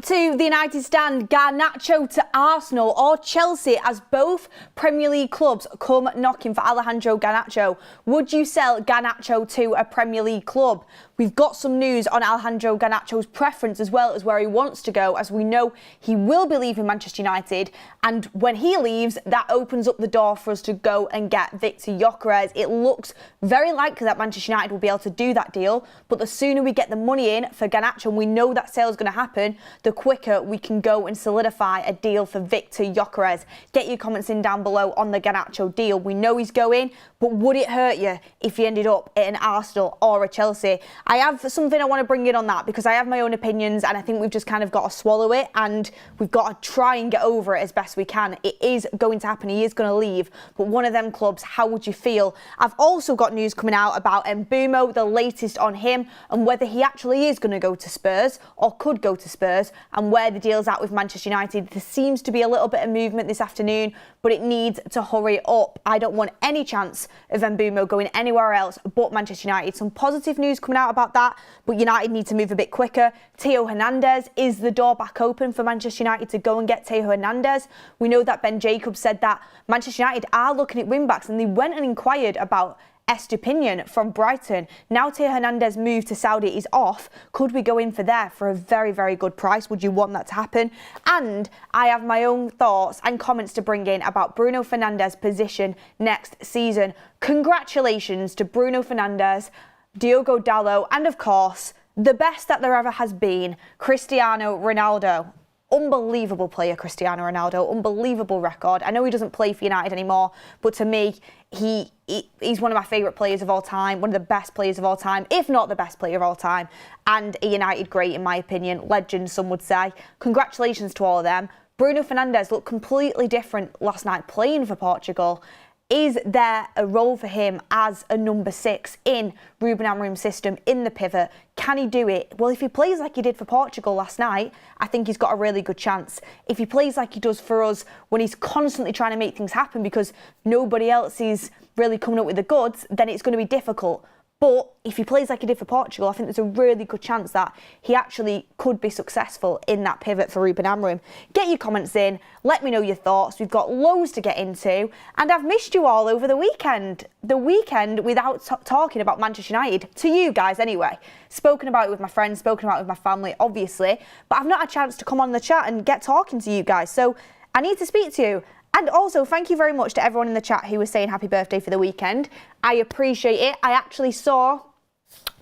to the United stand, Garnacho to Arsenal or Chelsea as both Premier League clubs come knocking for Alejandro Garnacho. Would you sell Garnacho to a Premier League club? We've got some news on Alejandro Garnacho's preference as well as where he wants to go, as we know he will be leaving Manchester United, and when he leaves, that opens up the door for us to go and get Victor Gyökeres. It looks very likely that Manchester United will be able to do that deal, but the sooner we get the money in for Garnacho, and we know that sale is going to happen, the quicker we can go and solidify a deal for Victor Gyökeres. Get your comments in down below on the Garnacho deal. We know he's going, but would it hurt you if he ended up at an Arsenal or a Chelsea? I have something I want to bring in on that because I have my own opinions and I think we've just kind of got to swallow it and we've got to try and get over it as best we can. It is going to happen. He is going to leave, but one of them clubs, how would you feel? I've also got news coming out about Embumo, the latest on him and whether he actually is going to go to Spurs or could go to Spurs and where the deal's at with Manchester United. There seems to be a little bit of movement this afternoon, but it needs to hurry up. I don't want any chance of Embumo going anywhere else but Manchester United. Some positive news coming out about that, but United need to move a bit quicker. Theo Hernandez, is the door back open for Manchester United to go and get Theo Hernandez? We know that Ben Jacobs said that Manchester United are looking at wing-backs and they went and inquired about Estupinian from Brighton. Now Theo Hernandez move to Saudi is off. Could we go in for there for a very, very good price? Would you want that to happen? And I have my own thoughts and comments to bring in about Bruno Fernandes's position next season. Congratulations to Bruno Fernandes, Diogo Dalot, and of course, the best that there ever has been, Cristiano Ronaldo. Unbelievable player, Cristiano Ronaldo. Unbelievable record. I know he doesn't play for United anymore, but to me, he's one of my favourite players of all time, one of the best players of all time, if not the best player of all time, and a United great in my opinion, legend some would say. Congratulations to all of them. Bruno Fernandes looked completely different last night playing for Portugal. Is there a role for him as a number 6 in Ruben Amorim's system, in the pivot? Can he do it? Well, if he plays like he did for Portugal last night, I think he's got a really good chance. If he plays like he does for us when he's constantly trying to make things happen because nobody else is really coming up with the goods, then it's going to be difficult. But if he plays like he did for Portugal, I think there's a really good chance that he actually could be successful in that pivot for Ruben Amorim. Get your comments in. Let me know your thoughts. We've got loads to get into. And I've missed you all over the weekend. The weekend without talking about Manchester United. To you guys, anyway. Spoken about it with my friends, spoken about it with my family, obviously. But I've not had a chance to come on the chat and get talking to you guys. So I need to speak to you. And also, thank you very much to everyone in the chat who was saying happy birthday for the weekend. I appreciate it. I actually saw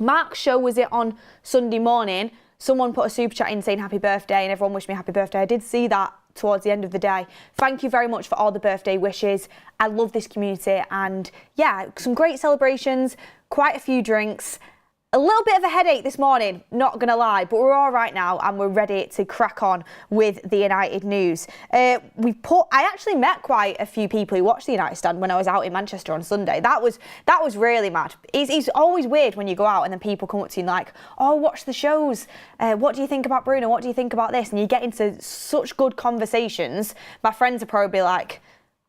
Mark's show, was it on Sunday morning? Someone put a super chat in saying happy birthday and everyone wished me happy birthday. I did see that towards the end of the day. Thank you very much for all the birthday wishes. I love this community and yeah, some great celebrations, quite a few drinks. A little bit of a headache this morning, not going to lie, but we're all right now and we're ready to crack on with the United news. I actually met quite a few people who watched the United stand when I was out in Manchester on Sunday. That was really mad. It's always weird when you go out and then people come up to you and like, oh, watch the shows. What do you think about Bruno? What do you think about this? And you get into such good conversations. My friends are probably like,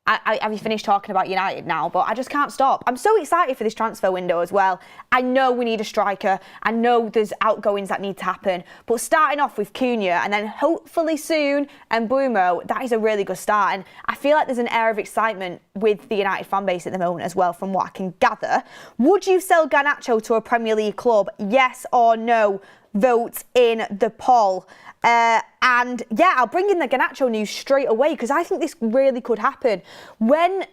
have you finished talking about United now? But I just can't stop. I'm so excited for this transfer window as well. I know we need a striker. I know there's outgoings that need to happen. But starting off with Cunha and then hopefully soon Embumo, that is a really good start. And I feel like there's an air of excitement with the United fan base at the moment as well, from what I can gather. Would you sell Garnacho to a Premier League club? Yes or no? Vote in the poll. And yeah, I'll bring in the Garnacho news straight away because I think this really could happen. When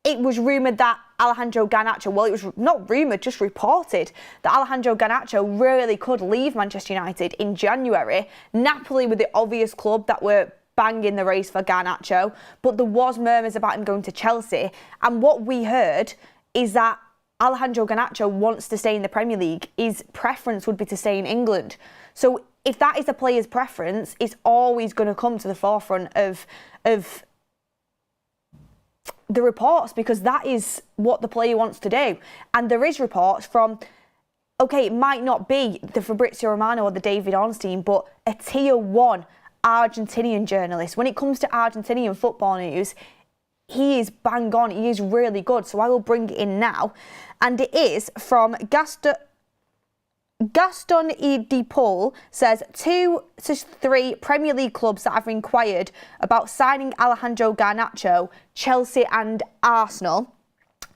it was rumoured that Alejandro Garnacho, well, it was not rumoured, just reported that Alejandro Garnacho really could leave Manchester United in January. Napoli were the obvious club that were banging the race for Garnacho, but there was murmurs about him going to Chelsea. And what we heard is that Alejandro Garnacho wants to stay in the Premier League. His preference would be to stay in England. So if that is a player's preference, it's always going to come to the forefront of the reports because that is what the player wants to do. And there is reports from, okay, it might not be the Fabrizio Romano or the David Ornstein, but a tier 1 Argentinian journalist. When it comes to Argentinian football news, he is bang on. He is really good. So I will bring it in now. And it is from Gaston de Paul says 2 to 3 Premier League clubs that have inquired about signing Alejandro Garnacho, Chelsea and Arsenal.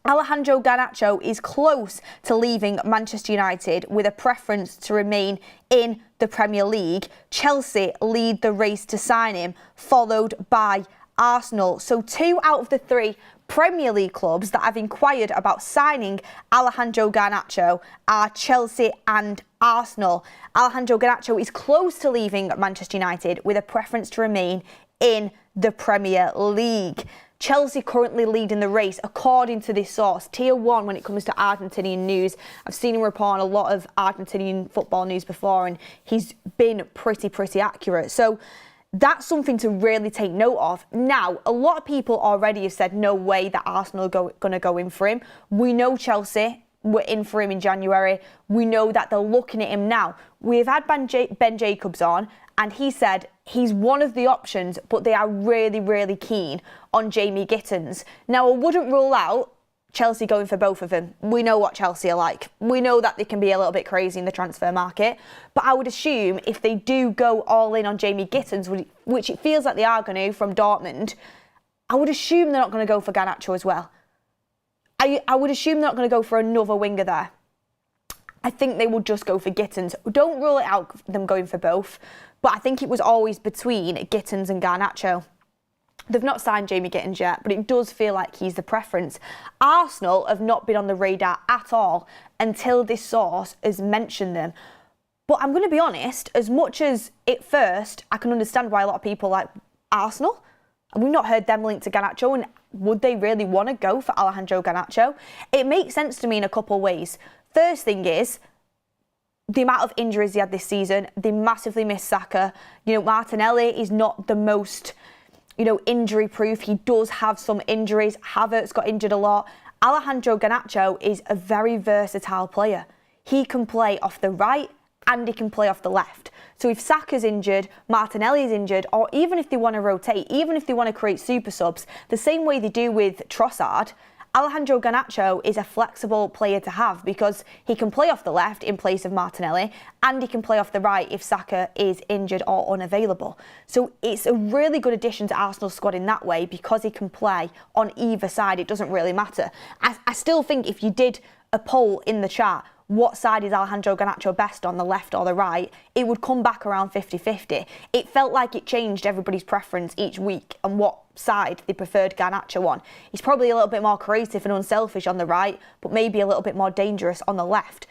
Alejandro Garnacho is close to leaving Manchester United with a preference to remain in the Premier League. Chelsea lead the race to sign him, followed by Arsenal. So 2 out of the 3 Premier League clubs that have inquired about signing Alejandro Garnacho are Chelsea and Arsenal. Alejandro Garnacho is close to leaving Manchester United with a preference to remain in the Premier League. Chelsea currently leading the race according to this source, Tier 1 when it comes to Argentinian news. I've seen him report on a lot of Argentinian football news before and he's been pretty accurate. So that's something to really take note of. Now, a lot of people already have said no way that Arsenal are going to go in for him. We know Chelsea were in for him in January. We know that they're looking at him now. We've had Ben Jacobs on and he said he's one of the options, but they are really keen on Jamie Gittins. Now, I wouldn't rule out Chelsea going for both of them. We know what Chelsea are like. We know that they can be a little bit crazy in the transfer market. But I would assume if they do go all in on Jamie Gittins, which it feels like they are going to from Dortmund, I would assume they're not going to go for Garnacho as well. I would assume they're not going to go for another winger there. I think they will just go for Gittins. Don't rule it out them going for both. But I think it was always between Gittins and Garnacho. They've not signed Jamie Gittins yet, but it does feel like he's the preference. Arsenal have not been on the radar at all until this source has mentioned them. But I'm going to be honest, as much as at first I can understand why a lot of people like Arsenal, and we've not heard them linked to Garnacho, and would they really want to go for Alejandro Garnacho? It makes sense to me in a couple of ways. First thing is, the amount of injuries he had this season, they massively missed Saka. Martinelli is not the most injury proof. He does have some injuries. Havertz got injured a lot. Alejandro Garnacho is a very versatile player. He can play off the right and he can play off the left. So if Saka's injured, Martinelli's injured, or even if they want to rotate, even if they want to create super subs, the same way they do with Trossard, Alejandro Garnacho is a flexible player to have because he can play off the left in place of Martinelli and he can play off the right if Saka is injured or unavailable. So it's a really good addition to Arsenal's squad in that way because he can play on either side. It doesn't really matter. I still think if you did a poll in the chat, what side is Alejandro Garnacho best on, the left or the right, it would come back around 50-50. It felt like it changed everybody's preference each week and what side they preferred Garnacho on. He's probably a little bit more creative and unselfish on the right, but maybe a little bit more dangerous on the left.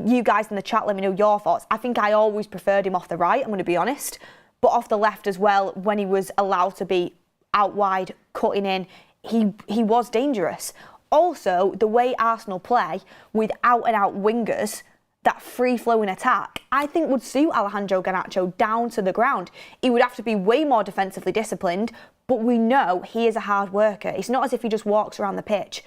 You guys in the chat, let me know your thoughts. I think I always preferred him off the right, I'm going to be honest, but off the left as well, when he was allowed to be out wide, cutting in, he was dangerous. Also, the way Arsenal play with out-and-out wingers, that free-flowing attack, I think would suit Alejandro Garnacho down to the ground. He would have to be way more defensively disciplined, but we know he is a hard worker. It's not as if he just walks around the pitch.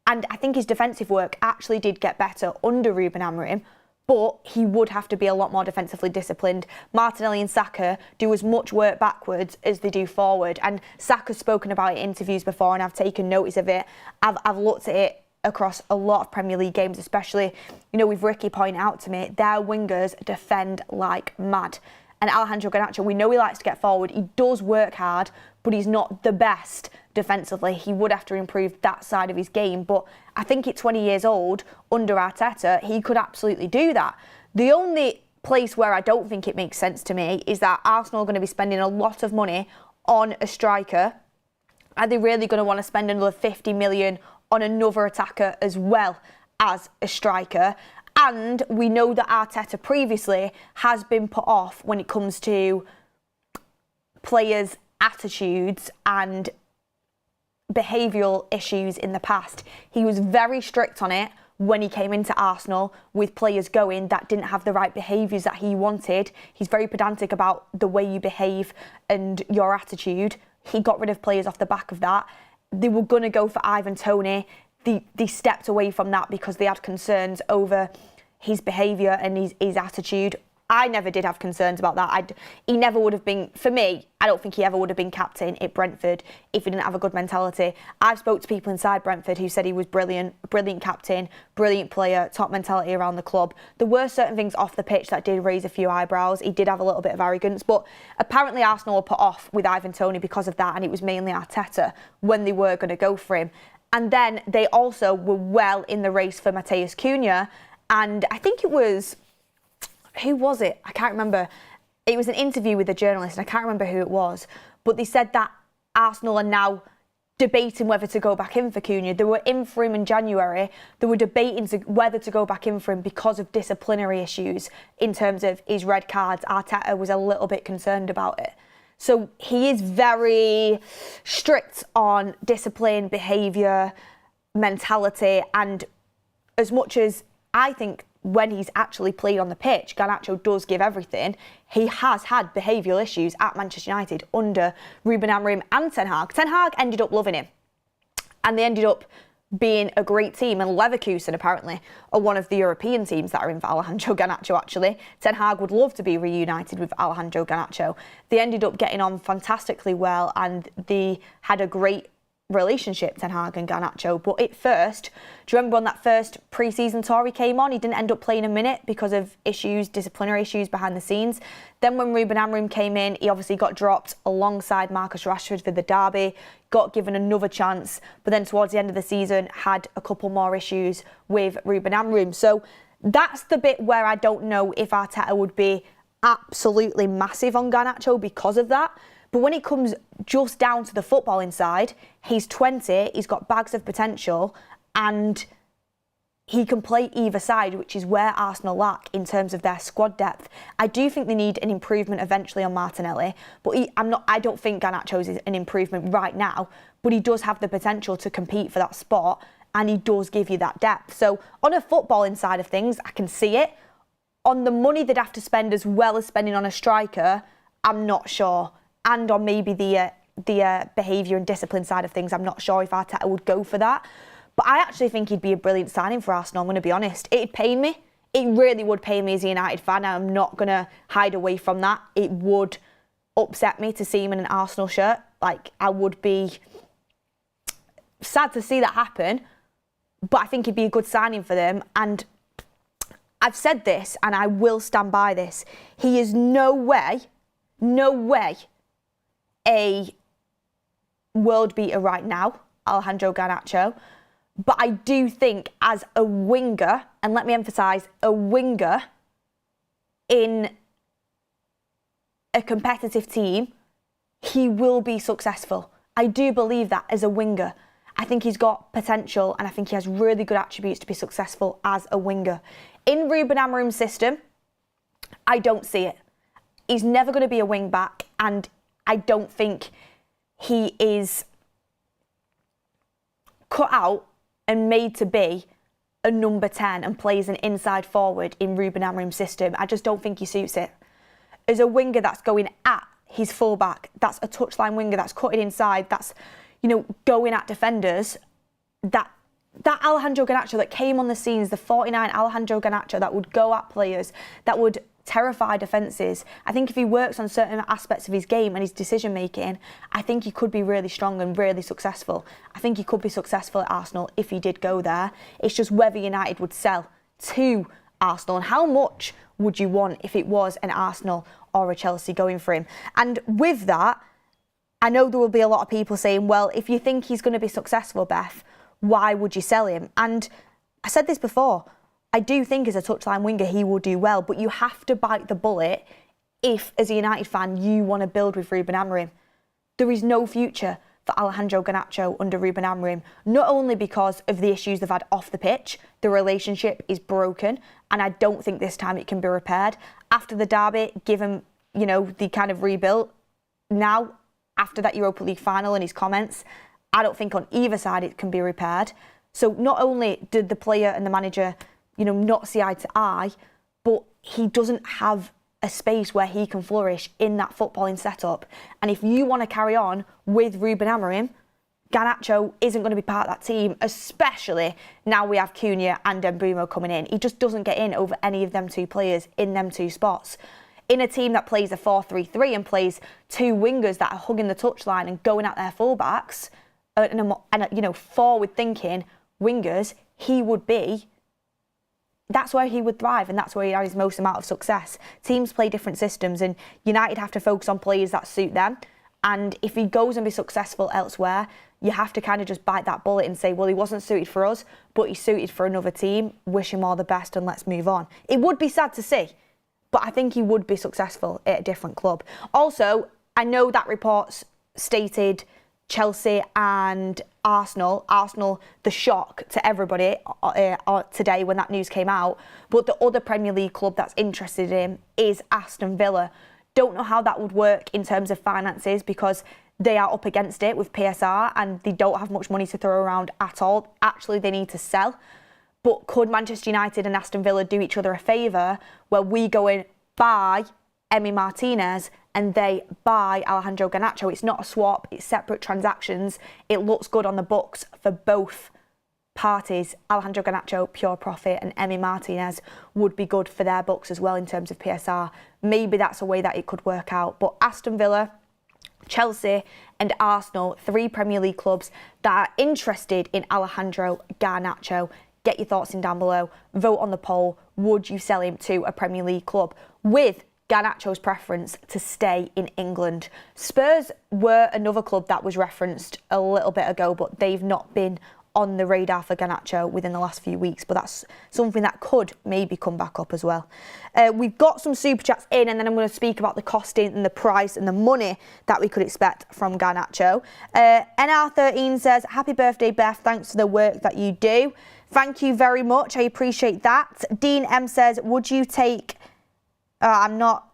And I think his defensive work actually did get better under Ruben Amorim, but he would have to be a lot more defensively disciplined. Martinelli and Saka do as much work backwards as they do forward. And Saka's spoken about it in interviews before, and I've taken notice of it. I've looked at it across a lot of Premier League games, especially, with Ricky pointing out to me, their wingers defend like mad. And Alejandro Garnacho, we know he likes to get forward. He does work hard, but he's not the best defensively. He would have to improve that side of his game. But I think at 20 years old, under Arteta, he could absolutely do that. The only place where I don't think it makes sense to me is that Arsenal are going to be spending a lot of money on a striker. Are they really going to want to spend another 50 million on another attacker as well as a striker? And we know that Arteta previously has been put off when it comes to players' attitudes and behavioural issues in the past. He was very strict on it when he came into Arsenal with players going that didn't have the right behaviours that he wanted. He's very pedantic about the way you behave and your attitude. He got rid of players off the back of that. They were going to go for Ivan Toney. They stepped away from that because they had concerns over his behaviour and his attitude. I never did have concerns about that. He never would have been, for me, I don't think he ever would have been captain at Brentford if he didn't have a good mentality. I've spoke to people inside Brentford who said he was brilliant captain, brilliant player, top mentality around the club. There were certain things off the pitch that did raise a few eyebrows. He did have a little bit of arrogance, but apparently Arsenal were put off with Ivan Toney because of that, and it was mainly Arteta when they were going to go for him. And then they also were well in the race for Matheus Cunha, and I think it was... Who was it? I can't remember. It was an interview with a journalist, and I can't remember who it was. But they said that Arsenal are now debating whether to go back in for Cunha. They were in for him in January. They were debating whether to go back in for him because of disciplinary issues in terms of his red cards. Arteta was a little bit concerned about it. So he is very strict on discipline, behaviour, mentality, and as much as I think when he's actually played on the pitch, Garnacho does give everything. He has had behavioural issues at Manchester United under Ruben Amorim and Ten Hag. Ten Hag ended up loving him, and they ended up being a great team. And Leverkusen apparently are one of the European teams that are in for Alejandro Garnacho. Actually, Ten Hag would love to be reunited with Alejandro Garnacho. They ended up getting on fantastically well, and they had a great relationship, Ten Hag and Garnacho. But at first, do you remember on that first pre-season tour he came on, he didn't end up playing a minute because of issues, disciplinary issues behind the scenes. Then when Ruben Amorim came in, he obviously got dropped alongside Marcus Rashford for the derby, got given another chance, but then towards the end of the season had a couple more issues with Ruben Amorim. So that's the bit where I don't know if Arteta would be absolutely massive on Garnacho because of that. But when it comes just down to the footballing side, he's 20, he's got bags of potential, and he can play either side, which is where Arsenal lack in terms of their squad depth. I do think they need an improvement eventually on Martinelli, but I don't think Garnacho's is an improvement right now, but he does have the potential to compete for that spot, and he does give you that depth. So on a footballing side of things, I can see it. On the money they'd have to spend as well as spending on a striker, I'm not sure. And on maybe the behaviour and discipline side of things, I'm not sure if Arteta would go for that. But I actually think he'd be a brilliant signing for Arsenal, I'm going to be honest. It'd pain me. It really would pain me as a United fan. I'm not going to hide away from that. It would upset me to see him in an Arsenal shirt. Like, I would be sad to see that happen. But I think he'd be a good signing for them. And I've said this, and I will stand by this. He is no way a world beater right now, Alejandro Garnacho. But I do think as a winger, and let me emphasise, a winger in a competitive team, he will be successful. I do believe that as a winger. I think he's got potential, and I think he has really good attributes to be successful as a winger. In Ruben Amorim's system, I don't see it. He's never going to be a wing back, and I don't think he is cut out and made to be a number 10 and plays an inside forward in Ruben Amorim's system. I just don't think he suits it. As a winger that's going at his fullback, that's a touchline winger, that's cutting inside, that's, going at defenders, that Alejandro Garnacho that came on the scenes, the 49 Alejandro Garnacho that would go at players, that would terrify defences. I think if he works on certain aspects of his game and his decision making, I think he could be really strong and really successful. I think he could be successful at Arsenal if he did go there. It's just whether United would sell to Arsenal and how much would you want if it was an Arsenal or a Chelsea going for him. And with that, I know there will be a lot of people saying, well, if you think he's going to be successful, Beth, why would you sell him? And I said this before, I do think as a touchline winger he will do well, but you have to bite the bullet if, as a United fan, you want to build with Ruben Amorim. There is no future for Alejandro Garnacho under Ruben Amorim, not only because of the issues they've had off the pitch, the relationship is broken, and I don't think this time it can be repaired. After the derby, given, the kind of rebuilt, now, after that Europa League final and his comments, I don't think on either side it can be repaired. So not only did the player and the manager not see eye to eye, but he doesn't have a space where he can flourish in that footballing setup. And if you want to carry on with Ruben Amorim, Garnacho isn't going to be part of that team, especially now we have Cunha and Embumo coming in. He just doesn't get in over any of them two players in them two spots. In a team that plays a 4-3-3 and plays two wingers that are hugging the touchline and going at their fullbacks, and forward-thinking wingers, that's where he would thrive, and that's where he had his most amount of success. Teams play different systems, and United have to focus on players that suit them. And if he goes and be successful elsewhere, you have to kind of just bite that bullet and say, well, he wasn't suited for us, but he's suited for another team. Wish him all the best and let's move on. It would be sad to see, but I think he would be successful at a different club. Also, I know that reports stated Chelsea and Arsenal, the shock to everybody today when that news came out. But the other Premier League club that's interested in him is Aston Villa. Don't know how that would work in terms of finances because they are up against it with PSR and they don't have much money to throw around at all. Actually, they need to sell. But could Manchester United and Aston Villa do each other a favour where we go in, buy Emi Martinez and they buy Alejandro Garnacho? It's not a swap, it's separate transactions. It looks good on the books for both parties. Alejandro Garnacho, pure profit, and Emi Martinez would be good for their books as well in terms of PSR. Maybe that's a way that it could work out. But Aston Villa, Chelsea and Arsenal, 3 Premier League clubs that are interested in Alejandro Garnacho. Get your thoughts in down below. Vote on the poll. Would you sell him to a Premier League club? With Garnacho's preference to stay in England. Spurs were another club that was referenced a little bit ago, but they've not been on the radar for Garnacho within the last few weeks, but that's something that could maybe come back up as well. We've got some super chats in, and then I'm going to speak about the costing and the price and the money that we could expect from Garnacho. NR13 says, happy birthday, Beth. Thanks for the work that you do. Thank you very much. I appreciate that. Dean M says, would you take... I'm not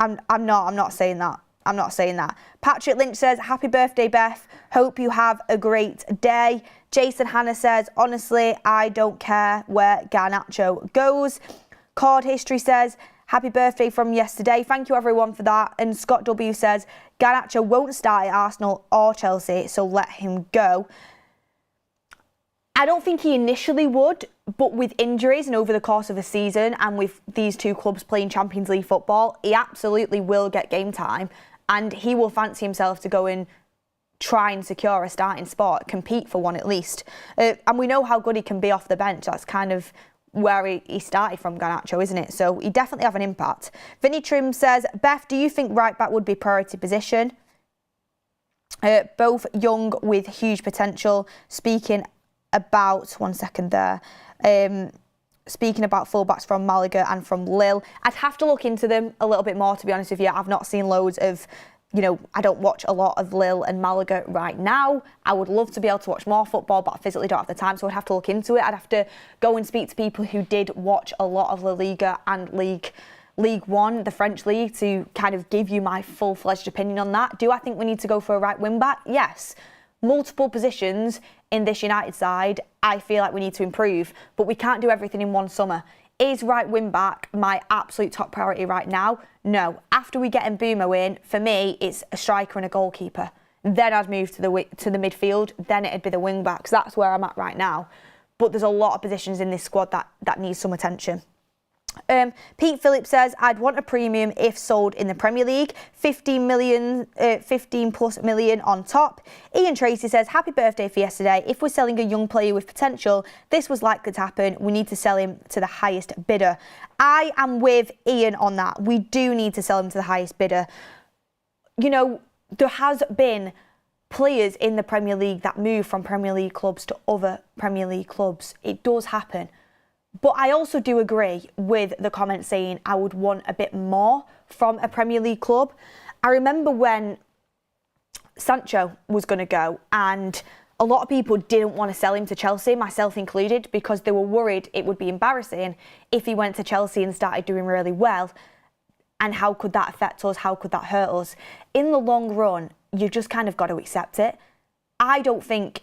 saying that. I'm not saying that. Patrick Lynch says, happy birthday, Beth. Hope you have a great day. Jason Hanna says, honestly, I don't care where Garnacho goes. Cord History says, happy birthday from yesterday. Thank you, everyone, for that. And Scott W says, Garnacho won't start at Arsenal or Chelsea, so let him go. I don't think he initially would, but with injuries and over the course of a season and with these two clubs playing Champions League football, he absolutely will get game time and he will fancy himself to go and try and secure a starting spot, compete for one at least. And we know how good he can be off the bench. That's kind of where he started from, Garnacho, isn't it? So he definitely have an impact. Vinny Trim says, Beth, do you think right back would be priority position? Both young with huge potential. Speaking about fullbacks from Malaga and from Lille. I'd have to look into them a little bit more, to be honest with you. I've not seen loads of, I don't watch a lot of Lille and Malaga right now. I would love to be able to watch more football, but I physically don't have the time, so I'd have to look into it. I'd have to go and speak to people who did watch a lot of La Liga and League One, the French league, to kind of give you my full-fledged opinion on that. Do I think we need to go for a right wing-back? Yes. Multiple positions in this United side, I feel like we need to improve, but we can't do everything in one summer. Is right wing back my absolute top priority right now? No. After we get Embumo in, for me, it's a striker and a goalkeeper. Then I'd move to the midfield. Then it'd be the wing backs. That's where I'm at right now. But there's a lot of positions in this squad that need some attention. Pete Phillips says, I'd want a premium if sold in the Premier League, 15 plus million on top. Ian Tracy says, happy birthday for yesterday. If we're selling a young player with potential, this was likely to happen. We need to sell him to the highest bidder. I am with Ian on that. We do need to sell him to the highest bidder. There has been players in the Premier League that move from Premier League clubs to other Premier League clubs. It does happen. But I also do agree with the comment saying I would want a bit more from a Premier League club. I remember when Sancho was going to go and a lot of people didn't want to sell him to Chelsea, myself included, because they were worried it would be embarrassing if he went to Chelsea and started doing really well. And how could that affect us? How could that hurt us? In the long run, you just kind of got to accept it. I don't think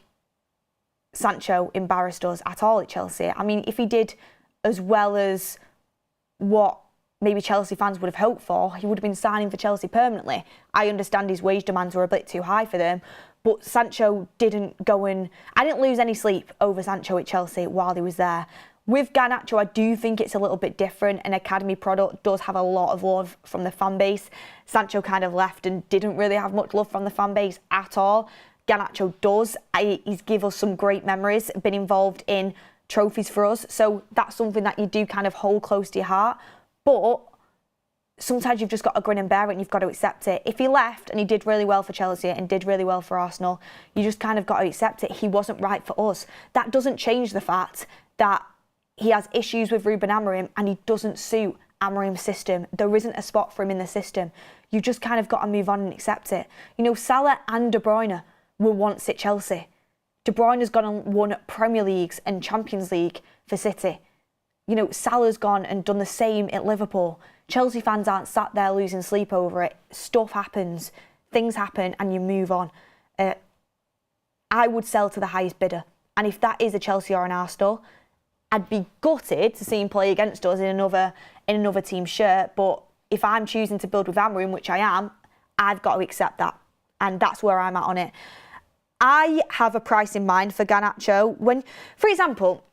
Sancho embarrassed us at all at Chelsea. I mean, if he did as well as what maybe Chelsea fans would have hoped for. He would have been signing for Chelsea permanently. I understand his wage demands were a bit too high for them, but Sancho didn't go in. I didn't lose any sleep over Sancho at Chelsea while he was there. With Garnacho, I do think it's a little bit different. An academy product does have a lot of love from the fan base. Sancho kind of left and didn't really have much love from the fan base at all. Garnacho does. He's given us some great memories, been involved in trophies for us. So that's something that you do kind of hold close to your heart. But sometimes you've just got to grin and bear it and you've got to accept it. If he left and he did really well for Chelsea and did really well for Arsenal, you just kind of got to accept it. He wasn't right for us. That doesn't change the fact that he has issues with Ruben Amorim and he doesn't suit Amorim's system. There isn't a spot for him in the system. You just kind of got to move on and accept it. You know, Salah and De Bruyne were once at Chelsea. De Bruyne's gone and won Premier Leagues and Champions League for City. You know, Salah's gone and done the same at Liverpool. Chelsea fans aren't sat there losing sleep over it. Stuff happens, things happen, and you move on. I would sell to the highest bidder. And if that is a Chelsea or an Arsenal, I'd be gutted to see him play against us in another team's shirt. But if I'm choosing to build with Amorim, which I am, I've got to accept that. And that's where I'm at on it. I have a price in mind for Garnacho. For example,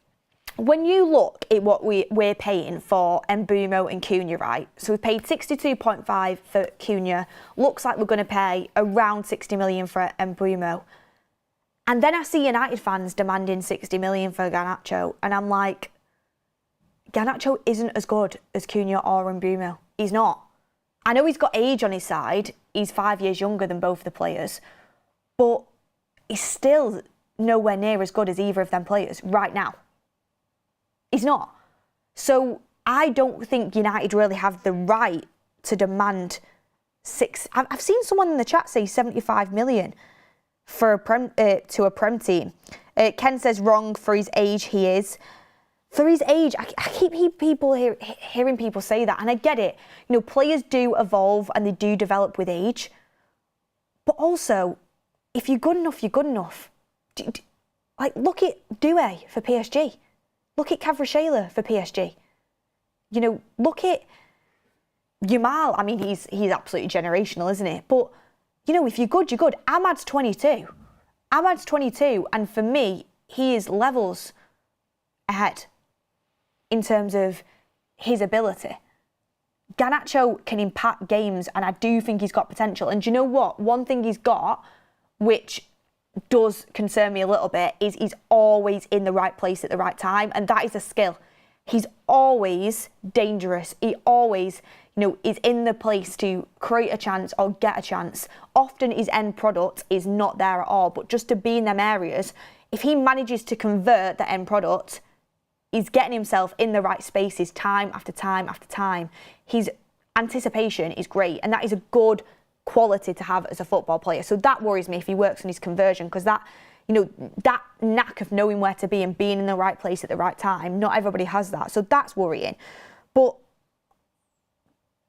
when you look at what we're paying for Embumo and Cunha, right? So we paid 62.5 for Cunha. Looks like we're going to pay around 60 million for Embumo. And then I see United fans demanding 60 million for Garnacho. And I'm like, Garnacho isn't as good as Cunha or Embumo. He's not. I know he's got age on his side. He's 5 years younger than both the players. But he's still nowhere near as good as either of them players right now. He's not. So I don't think United really have the right to demand I've seen someone in the chat say 75 million for to a Prem team. Ken says wrong for his age. He is. For his age, I keep hearing people say that, and I get it. You know, players do evolve and they do develop with age. But also, if you're good enough, you're good enough. Like, look at Doué for PSG. Look at Kvaratskhelia for PSG. You know, look at Yamal. I mean, he's absolutely generational, isn't he? But, you know, if you're good, you're good. Ahmad's 22. Ahmad's 22, and for me, he is levels ahead in terms of his ability. Garnacho can impact games, and I do think he's got potential. And do you know what? One thing he's got, which does concern me a little bit, is he's always in the right place at the right time, and that is a skill. He's always dangerous. He always, you know, is in the place to create a chance or get a chance. Often his end product is not there at all, but just to be in them areas, if he manages to convert the end product, he's getting himself in the right spaces time after time after time. His anticipation is great, and that is a good quality to have as a football player. So that worries me if he works on his conversion, because that, you know, that knack of knowing where to be and being in the right place at the right time, not everybody has that. So that's worrying. But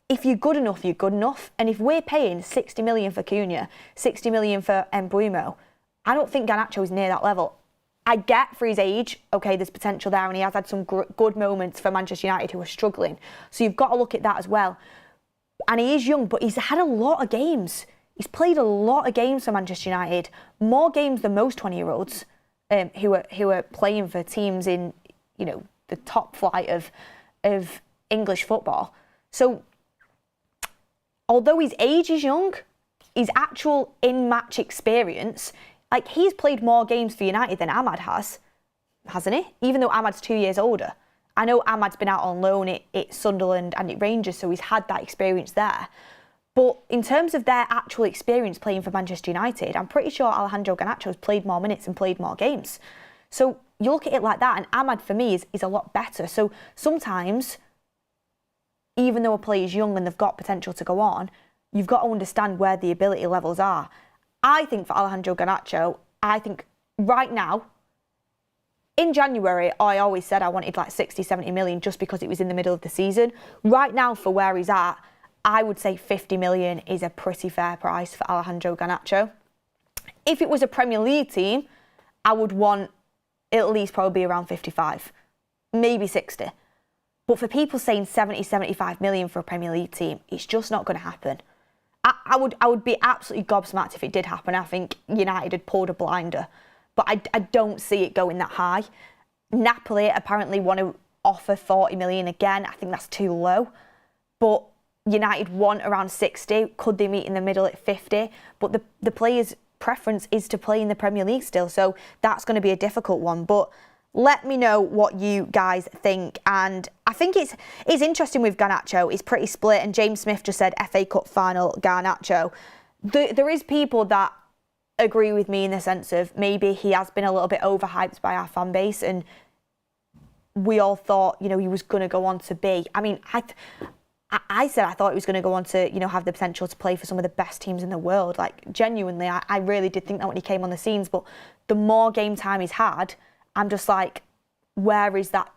if you're good enough, you're good enough. And if we're paying 60 million for Cunha, 60 million for Embumo, I don't think Garnacho is near that level. I get for his age, okay, there's potential there, and he has had some good moments for Manchester United who are struggling. So you've got to look at that as well. And he is young, but he's had a lot of games. He's played a lot of games for Manchester United, more games than most 20-year-olds who are playing for teams in, you know, the top flight of English football. So although his age is young, his actual in-match experience, like, he's played more games for United than Ahmad has, hasn't he? Even though Ahmad's 2 years older. I know Ahmad's been out on loan at Sunderland and at Rangers, so he's had that experience there. But in terms of their actual experience playing for Manchester United, I'm pretty sure Alejandro Garnacho's played more minutes and played more games. So you look at it like that, and Ahmad for me is a lot better. So sometimes, even though a player is young and they've got potential to go on, you've got to understand where the ability levels are. I think for Alejandro Garnacho, I think right now, in January, I always said I wanted like 60, 70 million just because it was in the middle of the season. Right now, for where he's at, I would say 50 million is a pretty fair price for Alejandro Garnacho. If it was a Premier League team, I would want at least probably around 55, maybe 60. But for people saying 70, 75 million for a Premier League team, it's just not going to happen. I would be absolutely gobsmacked if it did happen. I think United had pulled a blinder. But I don't see it going that high. Napoli apparently want to offer 40 million again. I think that's too low. But United want around 60. Could they meet in the middle at 50? But the players' preference is to play in the Premier League still. So that's going to be a difficult one. But let me know what you guys think. And I think it's interesting with Garnacho. It's pretty split. And James Smith just said FA Cup final, Garnacho. There is people that agree with me in the sense of maybe he has been a little bit overhyped by our fan base. And we all thought, he was going to go on to be. I mean, I said I thought he was going to go on to, have the potential to play for some of the best teams in the world. Like, genuinely, I really did think that when he came on the scenes. But the more game time he's had, I'm just like, where is that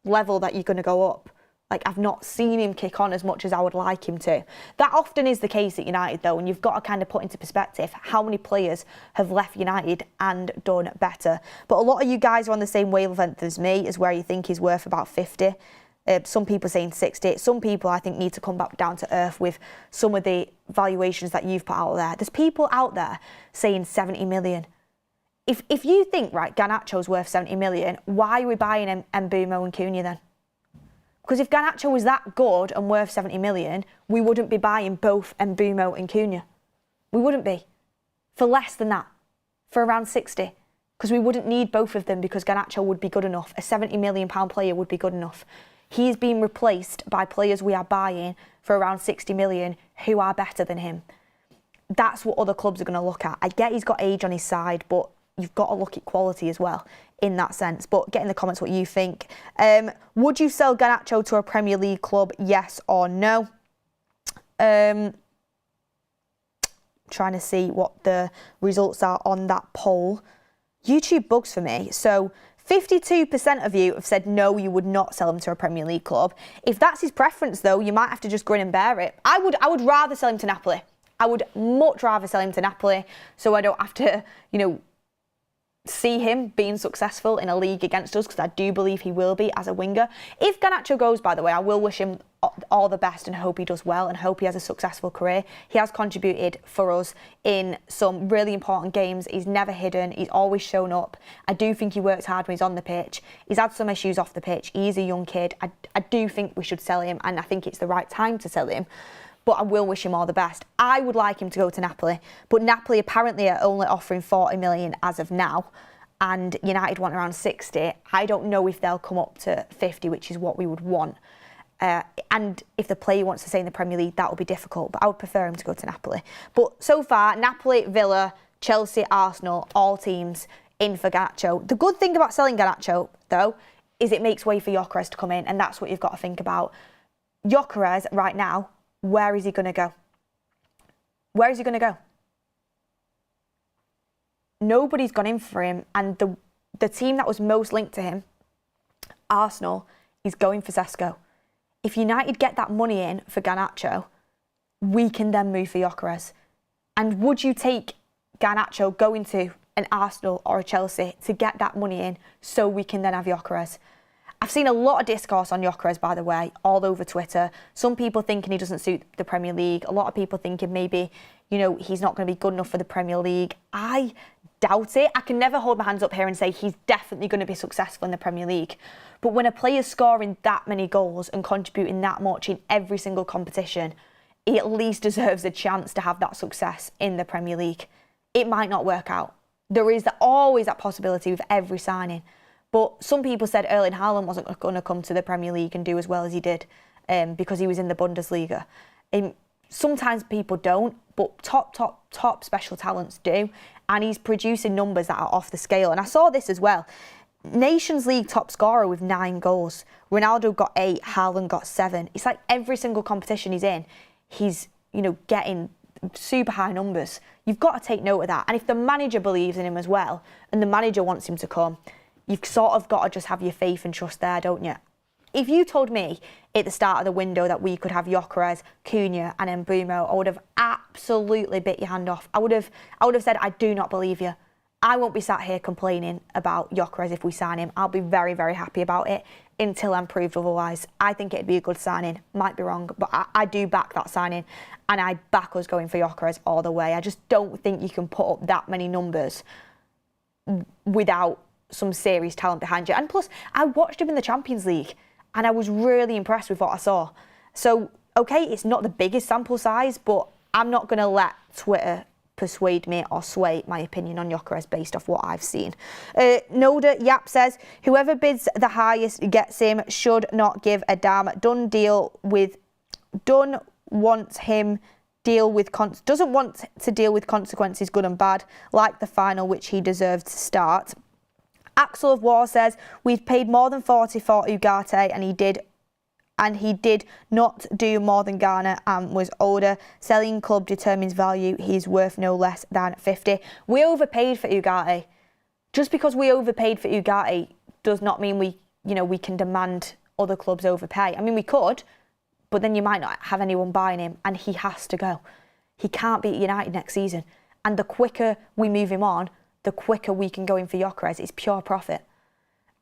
level that you're going to go up? Like, I've not seen him kick on as much as I would like him to. That often is the case at United, though, and you've got to kind of put into perspective how many players have left United and done better. But a lot of you guys are on the same wavelength as me, as where you think he's worth about 50. Some people saying 60. Some people, I think, need to come back down to earth with some of the valuations that you've put out there. There's people out there saying 70 million. If you think, right, Garnacho's worth 70 million, why are we buying Embumo and Cunha then? Because if Garnacho was that good and worth 70 million, we wouldn't be buying both Embumo and Cunha. We wouldn't be. For less than that. For around 60. Because we wouldn't need both of them because Garnacho would be good enough. A £70 million player would be good enough. He's being replaced by players we are buying for around 60 million who are better than him. That's what other clubs are going to look at. I get he's got age on his side, but you've got to look at quality as well in that sense. But get in the comments what you think. Would you sell Garnacho to a Premier League club, yes or no? Trying to see what the results are on that poll. YouTube bugs for me. So 52% of you have said no, you would not sell him to a Premier League club. If that's his preference, though, you might have to just grin and bear it. I would rather sell him to Napoli. I would much rather sell him to Napoli so I don't have to, see him being successful in a league against us, because I do believe he will be as a winger. If Garnacho goes, by the way, I will wish him all the best and hope he does well and hope he has a successful career. He has contributed for us in some really important games. He's never hidden. He's always shown up. I do think he works hard when he's on the pitch. He's had some issues off the pitch. He's a young kid. I do think we should sell him, and I think it's the right time to sell him. But I will wish him all the best. I would like him to go to Napoli, but Napoli apparently are only offering 40 million as of now, and United want around 60. I don't know if they'll come up to 50, which is what we would want. And if the player wants to stay in the Premier League, that will be difficult, but I would prefer him to go to Napoli. But so far, Napoli, Villa, Chelsea, Arsenal, all teams in for Garnacho. The good thing about selling Garnacho, though, is it makes way for Gyökeres to come in, and that's what you've got to think about. Gyökeres, right now, where is he going to go? Where is he going to go? Nobody's gone in for him, and the team that was most linked to him, Arsenal, is going for Sesko. If United get that money in for Garnacho, we can then move for Gyökeres. And would you take Garnacho going to an Arsenal or a Chelsea to get that money in so we can then have Gyökeres? I've seen a lot of discourse on Gyökeres, by the way, all over Twitter. Some people thinking he doesn't suit the Premier League. A lot of people thinking maybe, he's not going to be good enough for the Premier League. I doubt it. I can never hold my hands up here and say he's definitely going to be successful in the Premier League. But when a player's scoring that many goals and contributing that much in every single competition, he at least deserves a chance to have that success in the Premier League. It might not work out. There is always that possibility with every signing. But some people said Erling Haaland wasn't going to come to the Premier League and do as well as he did because he was in the Bundesliga. Sometimes people don't, but top special talents do. And he's producing numbers that are off the scale. And I saw this as well. Nations League top scorer with 9 goals. Ronaldo got 8, Haaland got 7. It's like every single competition he's in, he's, getting super high numbers. You've got to take note of that. And if the manager believes in him as well, and the manager wants him to come, you've sort of got to just have your faith and trust there, don't you? If you told me at the start of the window that we could have Gyökeres, Cunha and Embumo, I would have absolutely bit your hand off. I would have said, I do not believe you. I won't be sat here complaining about Gyökeres if we sign him. I'll be very, very happy about it. until I'm proved otherwise. I think it'd be a good signing. Might be wrong, but I do back that signing, and I back us going for Gyökeres all the way. I just don't think you can put up that many numbers without some serious talent behind you. And plus, I watched him in the Champions League, and I was really impressed with what I saw. So, okay, it's not the biggest sample size, but I'm not going to let Twitter persuade me or sway my opinion on Gyökeres based off what I've seen. Noda Yap says, whoever bids the highest gets him, should not give a damn. Dunn wants him doesn't want to deal with consequences, good and bad, like the final, which he deserved to start. Axel of War says, we've paid more than 40 for Ugarte, and he did not do more than Ghana and was older. Selling club determines value. He's worth no less than 50. We overpaid for Ugarte. Just because we overpaid for Ugarte does not mean we can demand other clubs overpay. I mean, we could, but then you might not have anyone buying him, and he has to go. He can't be at United next season. And the quicker we move him on, the quicker we can go in for Gyökeres. It's pure profit.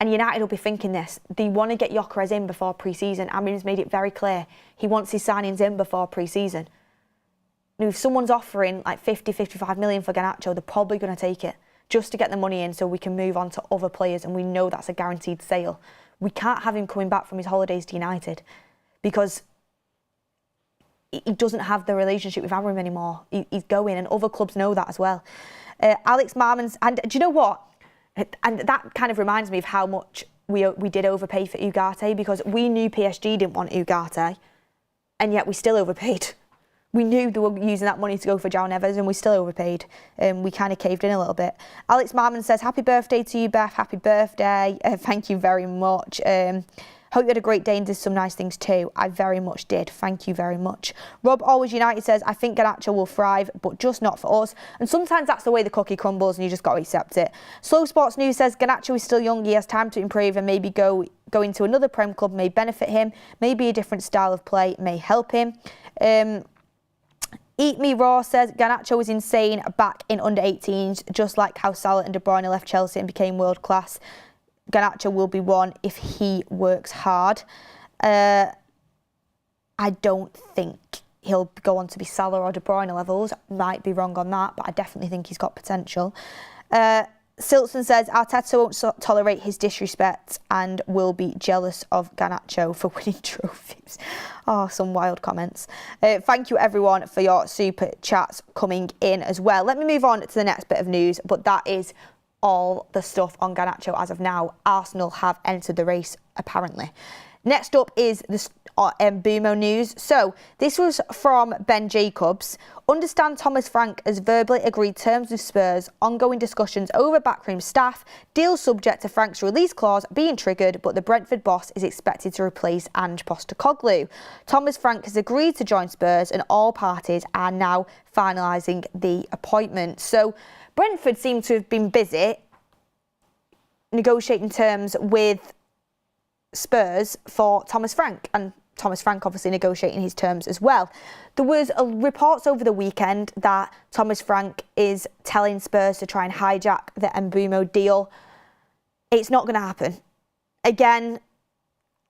And United will be thinking this. They want to get Gyökeres in before pre-season. Amin's made it very clear. He wants his signings in before pre-season. Now, if someone's offering like 50, 55 million for Garnacho, they're probably going to take it just to get the money in so we can move on to other players, and we know that's a guaranteed sale. We can't have him coming back from his holidays to United because he doesn't have the relationship with Amorim anymore. He's going, and other clubs know that as well. Alex Marmons, and do you know what? And that kind of reminds me of how much we did overpay for Ugarte, because we knew PSG didn't want Ugarte, and yet we still overpaid. We knew they were using that money to go for João Neves, and we still overpaid. We kind of caved in a little bit. Alex Marmon says, happy birthday to you, Beth. Happy birthday. Thank you very much. Hope you had a great day and did some nice things too. I very much did. Thank you very much. Rob Always United says, I think Garnacho will thrive, but just not for us. And sometimes that's the way the cookie crumbles, and you just got to accept it. Slow Sports News says, Garnacho is still young. He has time to improve, and maybe going to another Prem club may benefit him. Maybe a different style of play may help him. Eat Me Raw says, Garnacho was insane back in under-18s, just like how Salah and De Bruyne left Chelsea and became world class. Garnacho will be one if he works hard. I don't think he'll go on to be Salah or De Bruyne levels. Might be wrong on that, but I definitely think he's got potential. Silson says, Arteta won't tolerate his disrespect and will be jealous of Garnacho for winning trophies. Oh, some wild comments. Thank you, everyone, for your super chats coming in as well. Let me move on to the next bit of news, but that is all the stuff on Garnacho as of now. Arsenal have entered the race, apparently. Next up is the Embumo news. So, this was from Ben Jacobs. Understand Thomas Frank has verbally agreed terms with Spurs. Ongoing discussions over backroom staff. Deal subject to Frank's release clause being triggered, but the Brentford boss is expected to replace Ange Postecoglou. Thomas Frank has agreed to join Spurs, and all parties are now finalising the appointment. So, Brentford seem to have been busy negotiating terms with Spurs for Thomas Frank, and Thomas Frank obviously negotiating his terms as well. There was reports over the weekend that Thomas Frank is telling Spurs to try and hijack the Embumo deal. It's not going to happen. Again,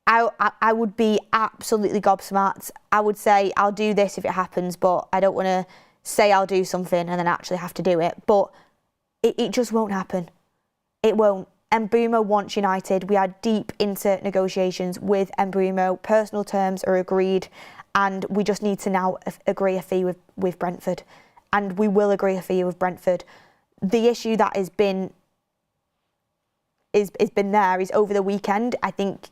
I would be absolutely gobsmacked. I would say I'll do this if it happens, but I don't want to say I'll do something and then actually have to do it. But it just won't happen. It won't. Embumo wants United. We are deep into negotiations with Embumo. Personal terms are agreed, and we just need to now agree a fee with Brentford. And we will agree a fee with Brentford. The issue that has been there is over the weekend. I think,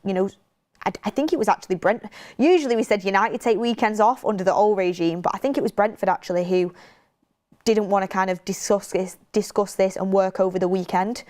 I think it was actually Brent. Usually we said United take weekends off under the old regime, but I think it was Brentford actually who didn't want to kind of discuss this and work over the weekend.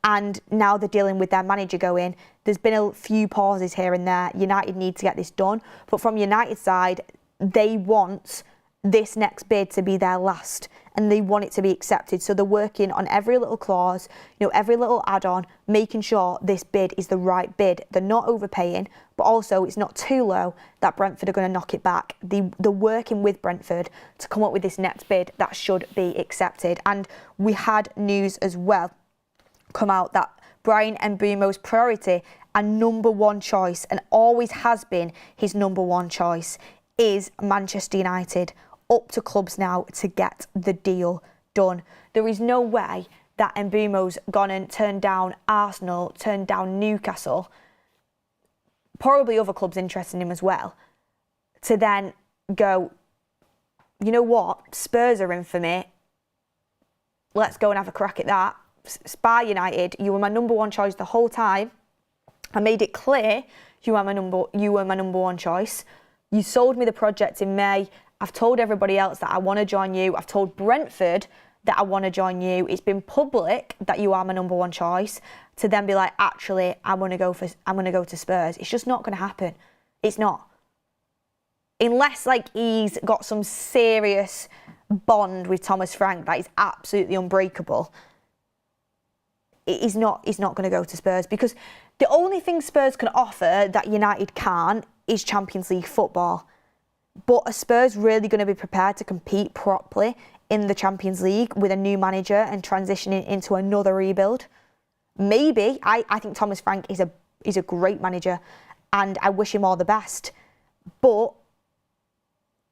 And now they're dealing with their manager going. There's been a few pauses here and there. United need to get this done. But from United's side, they want this next bid to be their last, and they want it to be accepted. So they're working on every little clause, every little add-on, making sure this bid is the right bid. They're not overpaying, but also it's not too low that Brentford are going to knock it back. They're working with Brentford to come up with this next bid that should be accepted. And we had news as well come out that Brian Embumo's priority and number one choice, and always has been his number one choice, is Manchester United. Up to clubs now to get the deal done. There is no way that Embumo's gone and turned down Arsenal, turned down Newcastle, probably other clubs interested in him as well, to then go, you know what, Spurs are in for me, let's go and have a crack at that. Spy United, you were my number one choice the whole time. I made it clear you were my number one choice. You sold me the project in May. I've told everybody else that I want to join you. I've told Brentford that I want to join you. It's been public that you are my number one choice. To then be like, actually, I'm going to go to Spurs. It's just not going to happen. It's not. Unless like he's got some serious bond with Thomas Frank that is absolutely unbreakable. He's not going to go to Spurs, because the only thing Spurs can offer that United can't is Champions League football. But are Spurs really going to be prepared to compete properly in the Champions League with a new manager and transitioning into another rebuild? Maybe. I think Thomas Frank is a great manager, and I wish him all the best. But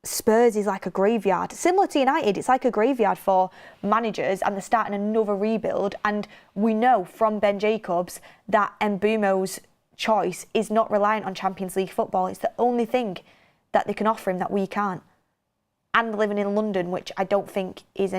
Spurs is like a graveyard. Similar to United, it's like a graveyard for managers, and they're starting another rebuild. And we know from Ben Jacobs that Embumo's choice is not reliant on Champions League football. It's the only thing that they can offer him that we can't. And living in London, which I don't think is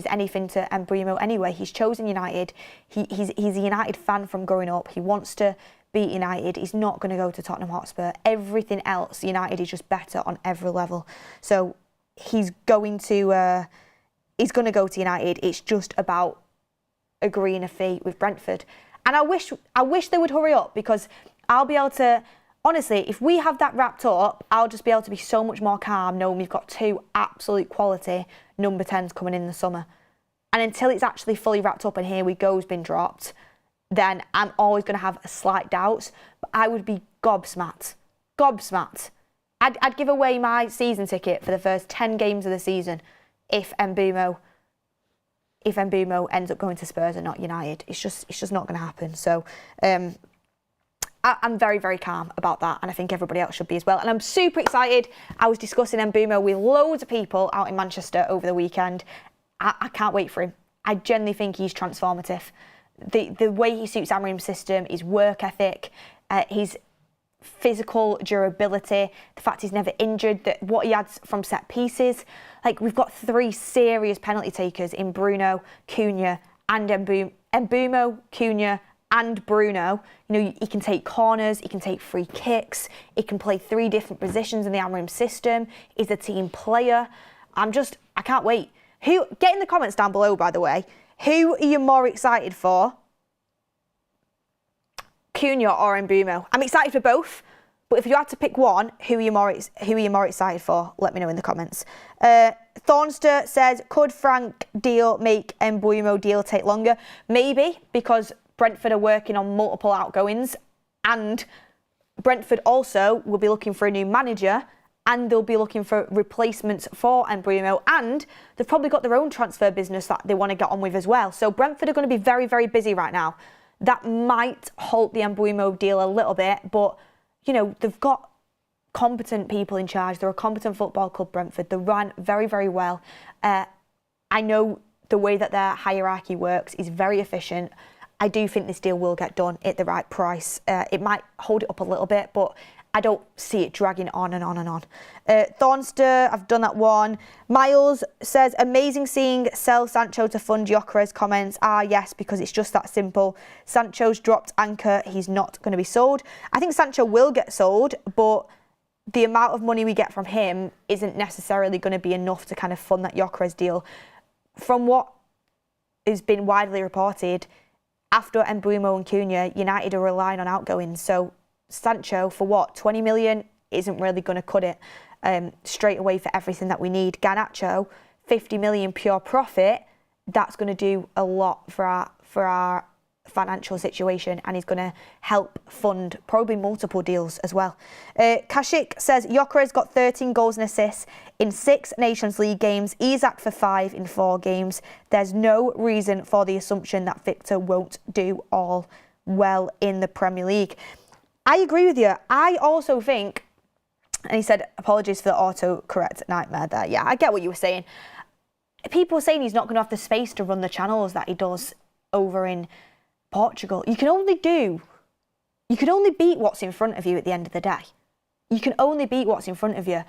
anything to Embumo anyway. He's chosen United. He's a United fan from growing up. He wants to beat United. He's not going to go to Tottenham Hotspur. Everything else, United is just better on every level. So he's going to go to United. It's just about agreeing a fee with Brentford. And I wish they would hurry up, because I'll be able to. Honestly, if we have that wrapped up, I'll just be able to be so much more calm knowing we've got two absolute quality number 10s coming in the summer. And until it's actually fully wrapped up and here we go's been dropped, then I'm always going to have a slight doubts. But I would be gobsmacked. Gobsmacked. I'd give away my season ticket for the first 10 games of the season if Embumo ends up going to Spurs and not United. It's just not going to happen. So I'm very, very calm about that, and I think everybody else should be as well. And I'm super excited. I was discussing Embumo with loads of people out in Manchester over the weekend. I can't wait for him. I genuinely think he's transformative. The way he suits Amorim's system, his work ethic, his physical durability, the fact he's never injured, what he adds from set pieces. Like, we've got 3 serious penalty takers in Bruno, Cunha, and Embumo, Cunha, and Bruno. You know, he can take corners, he can take free kicks, he can play 3 different positions in the Amorim system. He's a team player. I can't wait. Get in the comments down below, by the way. Who are you more excited for? Cunha or Embumo? I'm excited for both, but if you had to pick one, who are you more excited for? Let me know in the comments. Thornster says, could Frank deal make Embumo deal take longer? Maybe, because Brentford are working on multiple outgoings, and Brentford also will be looking for a new manager, and they'll be looking for replacements for Embumo, and they've probably got their own transfer business that they want to get on with as well. So Brentford are going to be very, very busy right now. That might halt the Embumo deal a little bit, but, you know, they've got competent people in charge. They're a competent football club, Brentford. They run very, very well. I know the way that their hierarchy works is very efficient. I do think this deal will get done at the right price. It might hold it up a little bit, but I don't see it dragging on and on and on. Thornster, I've done that one. Miles says, amazing seeing sell Sancho to fund Gyökeres. Comments, yes, because it's just that simple. Sancho's dropped anchor. He's not going to be sold. I think Sancho will get sold, but the amount of money we get from him isn't necessarily going to be enough to kind of fund that Gyökeres deal. From what has been widely reported, after Embumo and Cunha, United are relying on outgoings. So Sancho, for what, 20 million, isn't really going to cut it straight away for everything that we need. Garnacho, 50 million pure profit, that's going to do a lot for our financial situation, and he's going to help fund probably multiple deals as well. Kashik says Gyökeres got 13 goals and assists in 6 Nations League games, Isak for 5 in 4 games. There's no reason for the assumption that Victor won't do all well in the Premier League. I agree with you. I also think, and he said apologies for the autocorrect nightmare there. Yeah, I get what you were saying. People are saying he's not going to have the space to run the channels that he does over in Portugal. You can only beat what's in front of you at the end of the day. You can only beat what's in front of you.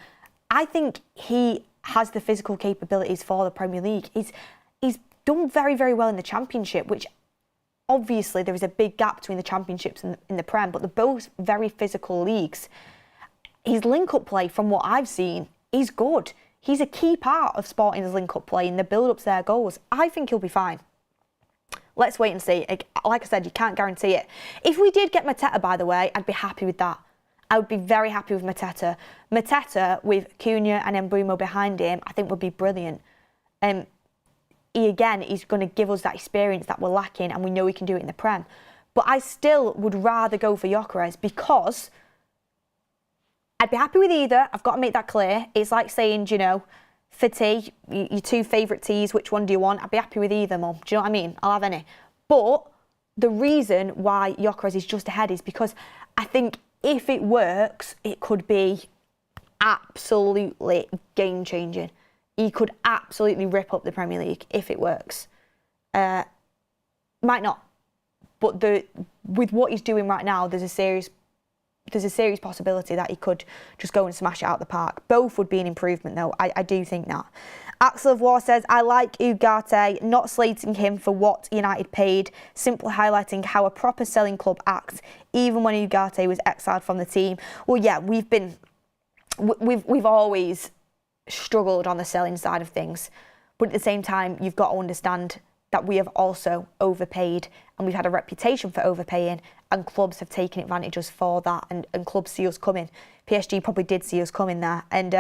I think he has the physical capabilities for the Premier League. He's done very, very well in the Championship, which obviously there is a big gap between the Championships and in the Prem, but they're both very physical leagues. His link-up play, from what I've seen, is good. He's a key part of Sporting's link-up play in the build-up to their goals. I think he'll be fine. Let's wait and see. Like I said, you can't guarantee it. If we did get Mateta, by the way, I'd be happy with that. I would be very happy with Mateta. Mateta with Cunha and Embumo behind him, I think would be brilliant. He's going to give us that experience that we're lacking, and we know he can do it in the Prem. But I still would rather go for Gyökeres because I'd be happy with either. I've got to make that clear. It's like saying, you know, for tea, your 2 favourite teas, which one do you want? I'd be happy with either, Mum. Do you know what I mean? I'll have any. But the reason why Gyökeres is just ahead is because I think if it works, it could be absolutely game-changing. He could absolutely rip up the Premier League if it works. Might not. But with what he's doing right now, there's a serious possibility that he could just go and smash it out the park. Both would be an improvement, though. I do think that. Axel of War says, I like Ugarte, not slating him for what United paid, simply highlighting how a proper selling club acts, even when Ugarte was exiled from the team. Well, yeah, we've always struggled on the selling side of things. But at the same time, you've got to understand that we have also overpaid, and we've had a reputation for overpaying, and clubs have taken advantages for that, and clubs see us coming. PSG probably did see us coming there, and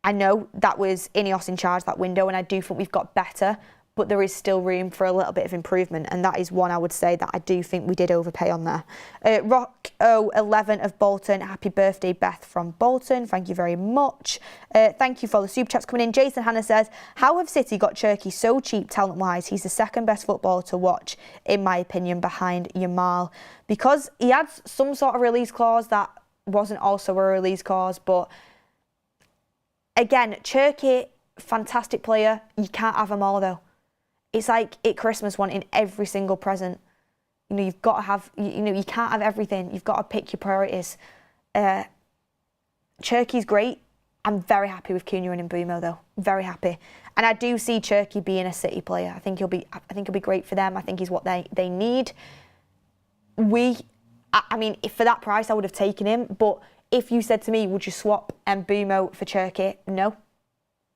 I know that was Ineos in charge that window, and I do think we've got better, but there is still room for a little bit of improvement, and that is one I would say that I do think we did overpay on there. Rock011 of Bolton, happy birthday Beth from Bolton, thank you very much. Thank you for the super chats coming in. Jason Hanna says, how have City got Cherki so cheap talent-wise? He's the second best footballer to watch, in my opinion, behind Yamal. Because he had some sort of release clause that wasn't also a release clause, but again, Cherki, fantastic player, you can't have them all though. It's like at Christmas wanting every single present. You know, you've got to have, you can't have everything. You've got to pick your priorities. Cherki's great. I'm very happy with Cunha and Embumo though. Very happy. And I do see Cherki being a City player. I think he'll be great for them. I think he's what they need. I mean, if for that price I would have taken him, but if you said to me, would you swap Embumo for Cherki? No.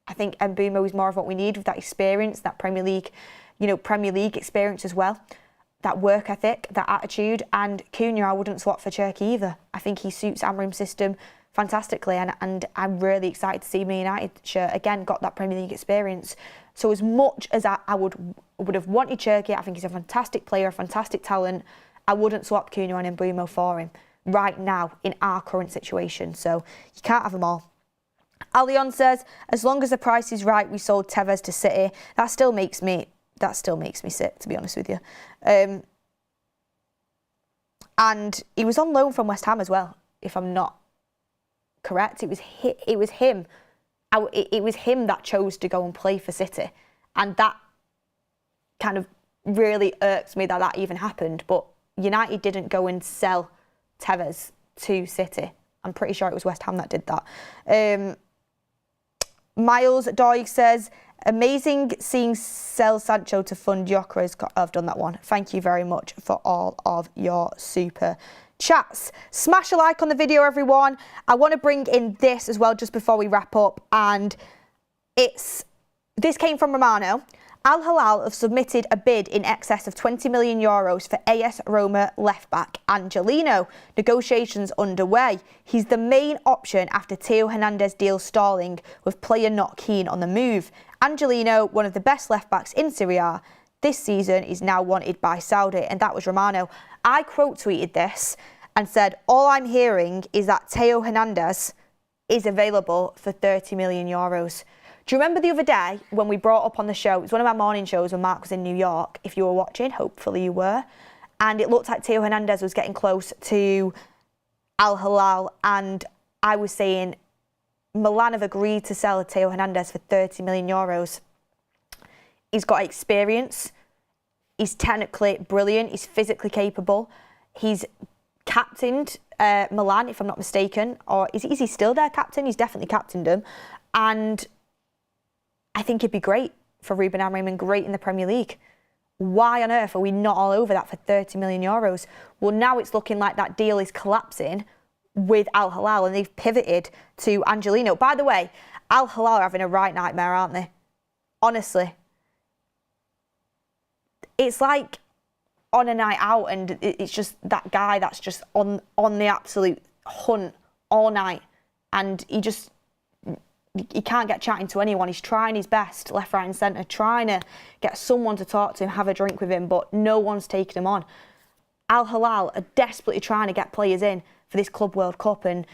I think Embumo is more of what we need with that experience, that Premier League experience as well, that work ethic, that attitude. And Cunha, I wouldn't swap for Cherki either. I think he suits Amorim's system fantastically, and I'm really excited to see Man United shirt again got that Premier League experience. So as much as I would have wanted Cherki, I think he's a fantastic player, a fantastic talent. I wouldn't swap Cunha and Embumo for him right now in our current situation. So you can't have them all. Alion says, as long as the price is right, we sold Tevez to City. That still makes me sick, to be honest with you. And he was on loan from West Ham as well, if I'm not correct. It was him. It was him that chose to go and play for City, and that kind of really irks me that even happened. But United didn't go and sell Tevez to City. I'm pretty sure it was West Ham that did that. Miles Doig says, amazing seeing sell Sancho to fund Gyökeres. I've done that one. Thank you very much for all of your super chats. Smash a like on the video, everyone. I want to bring in this as well just before we wrap up, and this came from Romano. Al-Hilal have submitted a bid in excess of €20 million for AS Roma left-back Angelino. Negotiations underway. He's the main option after Theo Hernandez deal stalling, with player not keen on the move. Angelino, one of the best left-backs in Serie A, this season is now wanted by Saudi, and that was Romano. I quote tweeted this and said, all I'm hearing is that Theo Hernandez is available for 30 million euros. Do you remember the other day when we brought up on the show, it was one of our morning shows when Mark was in New York, if you were watching, hopefully you were, and it looked like Theo Hernandez was getting close to Al-Hilal, and I was saying Milan have agreed to sell Theo Hernandez for 30 million euros. He's got experience, he's technically brilliant, he's physically capable, he's captained Milan, if I'm not mistaken, or is he still their captain? He's definitely captained them, and I think he'd be great for Ruben Amorim and great in the Premier League. Why on earth are we not all over that for 30 million euros? Well, now it's looking like that deal is collapsing with Al-Hilal, and they've pivoted to Angelino. By the way, Al-Hilal are having a right nightmare, aren't they? Honestly. It's like on a night out, and it's just that guy that's just on the absolute hunt all night, and he can't get chatting to anyone. He's trying his best, left, right and centre, trying to get someone to talk to him, have a drink with him, but no one's taking him on. Al-Hilal are desperately trying to get players in for this Club World Cup, and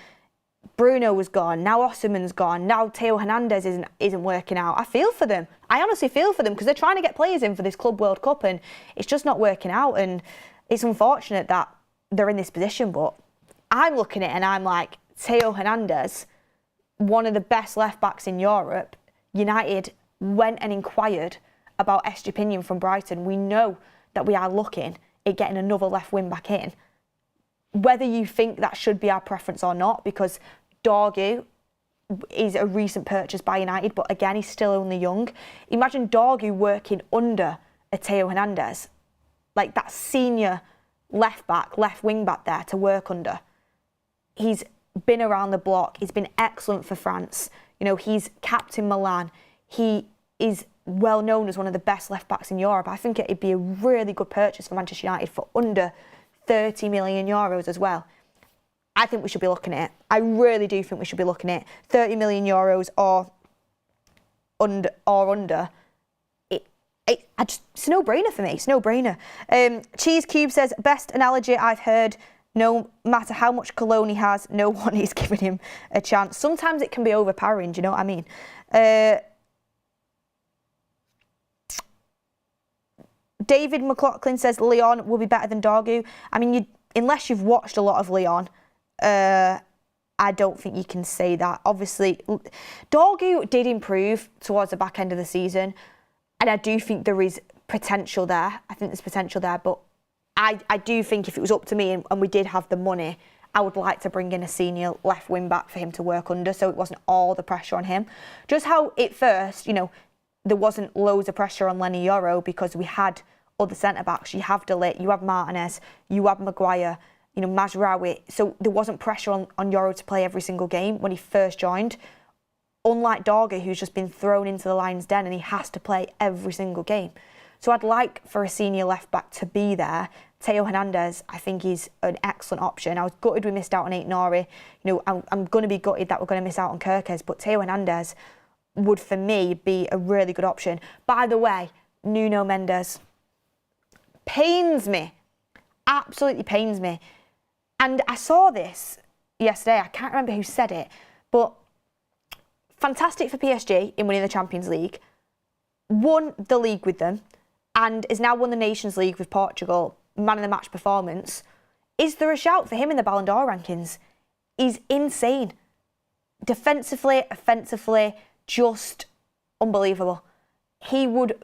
Bruno was gone, now Osimhen's gone, now Theo Hernandez isn't working out. I feel for them. I honestly feel for them, because they're trying to get players in for this Club World Cup, and it's just not working out, and it's unfortunate that they're in this position, but I'm looking at it and I'm like, Theo Hernandez, one of the best left-backs in Europe. United went and inquired about Estupinian from Brighton. We know that we are looking at getting another left wing-back in. Whether you think that should be our preference or not, because Dorgu is a recent purchase by United, but again, he's still only young. Imagine Dorgu working under a Theo Hernandez, like that senior left-back, left wing-back there to work under. He's been around the block. He's been excellent for France. You know, he's captain Milan. He is well known as one of the best left-backs in Europe. I think it'd be a really good purchase for Manchester United for under 30 million euros as well. I think we should be looking at it. I really do think we should be looking at it. 30 million euros or under. It's a no-brainer for me. It's a no-brainer. Cheese Cube says, best analogy I've heard. No matter how much cologne he has, no one is giving him a chance. Sometimes it can be overpowering, do you know what I mean? David McLaughlin says Leon will be better than Dorgu. I mean, unless you've watched a lot of Leon, I don't think you can say that. Obviously, Dorgu did improve towards the back end of the season, and I do think there is potential there. I think there's potential there, but I do think if it was up to me and we did have the money, I would like to bring in a senior left wing back for him to work under, so it wasn't all the pressure on him. Just how at first, you know, there wasn't loads of pressure on Lenny Yoro because we had other centre backs. You have De Ligt, you have Martinez, you have Maguire, you know, Mazraoui. So there wasn't pressure on Yoro to play every single game when he first joined. Unlike Dorgu, who's just been thrown into the lion's den and he has to play every single game. So I'd like for a senior left back to be there. Theo Hernandez, I think, is an excellent option. I was gutted we missed out on Aït-Nouri. You know, I'm going to be gutted that we're going to miss out on Kirkes, but Theo Hernandez would, for me, be a really good option. By the way, Nuno Mendes pains me, absolutely pains me. And I saw this yesterday. I can't remember who said it, but fantastic for PSG in winning the Champions League, won the league with them, and has now won the Nations League with Portugal, man of the match performance. Is there a shout for him in the Ballon d'Or rankings? He's insane. Defensively, offensively, just unbelievable. He would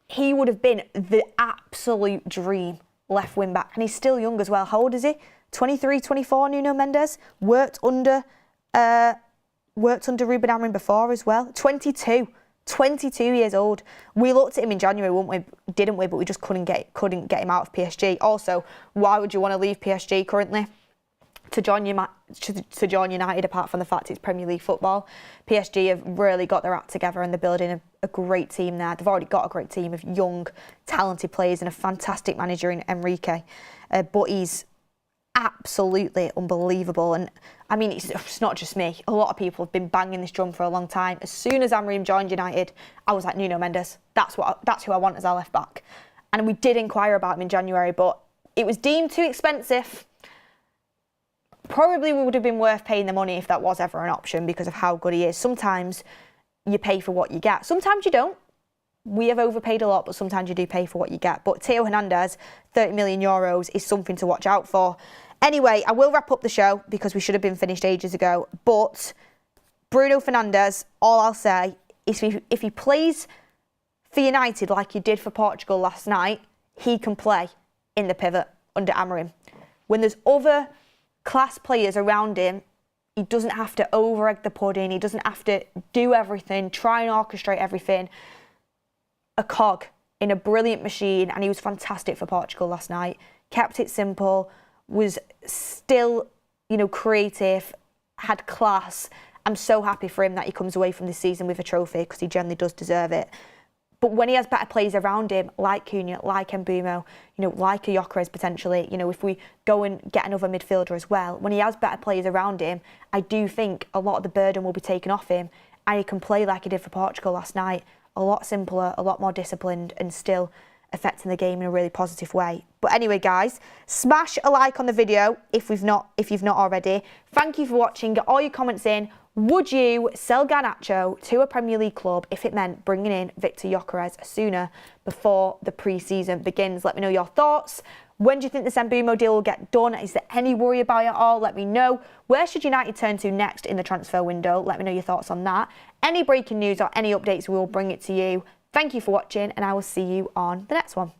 have been the absolute dream left wing back, and he's still young as well. How old is he? 23, 24, Nuno Mendes. Worked under Ruben Amorim before as well. 22 years old. We looked at him in January, didn't we? But we just couldn't get him out of PSG. Also, why would you want to leave PSG currently to join United, apart from the fact it's Premier League football? PSG have really got their act together and they're building a great team there. They've already got a great team of young, talented players and a fantastic manager in Enrique. But he's absolutely unbelievable. And I mean, it's not just me. A lot of people have been banging this drum for a long time. As soon as Amorim joined United, I was like, Nuno Mendes, that's who I want as our left back. and we did inquire about him in January, but it was deemed too expensive. Probably would have been worth paying the money if that was ever an option because of how good he is. Sometimes you pay for what you get. Sometimes you don't. We have overpaid a lot, but sometimes you do pay for what you get. But Theo Hernandez, 30 million euros, is something to watch out for. Anyway, I will wrap up the show because we should have been finished ages ago. But Bruno Fernandes, all I'll say is if he plays for United like he did for Portugal last night, he can play in the pivot under Amorim. When there's other class players around him, he doesn't have to over-egg the pudding. He doesn't have to do everything, try and orchestrate everything. A cog in a brilliant machine, and he was fantastic for Portugal last night. Kept it simple, was still, creative, had class. I'm so happy for him that he comes away from this season with a trophy because he generally does deserve it. But when he has better players around him, like Cunha, like Embumo, like a Gyökeres potentially, if we go and get another midfielder as well, when he has better players around him, I do think a lot of the burden will be taken off him and he can play like he did for Portugal last night, a lot simpler, a lot more disciplined and still affecting the game in a really positive way. But anyway, guys, smash a like on the video if you've not already. Thank you for watching. Get all your comments in. Would you sell Garnacho to a Premier League club if it meant bringing in Victor Gyökeres sooner before the pre-season begins? Let me know your thoughts. When do you think this Embumo deal will get done? Is there any worry about it at all? Let me know. Where should United turn to next in the transfer window? Let me know your thoughts on that. Any breaking news or any updates, we will bring it to you. Thank you for watching, and I will see you on the next one.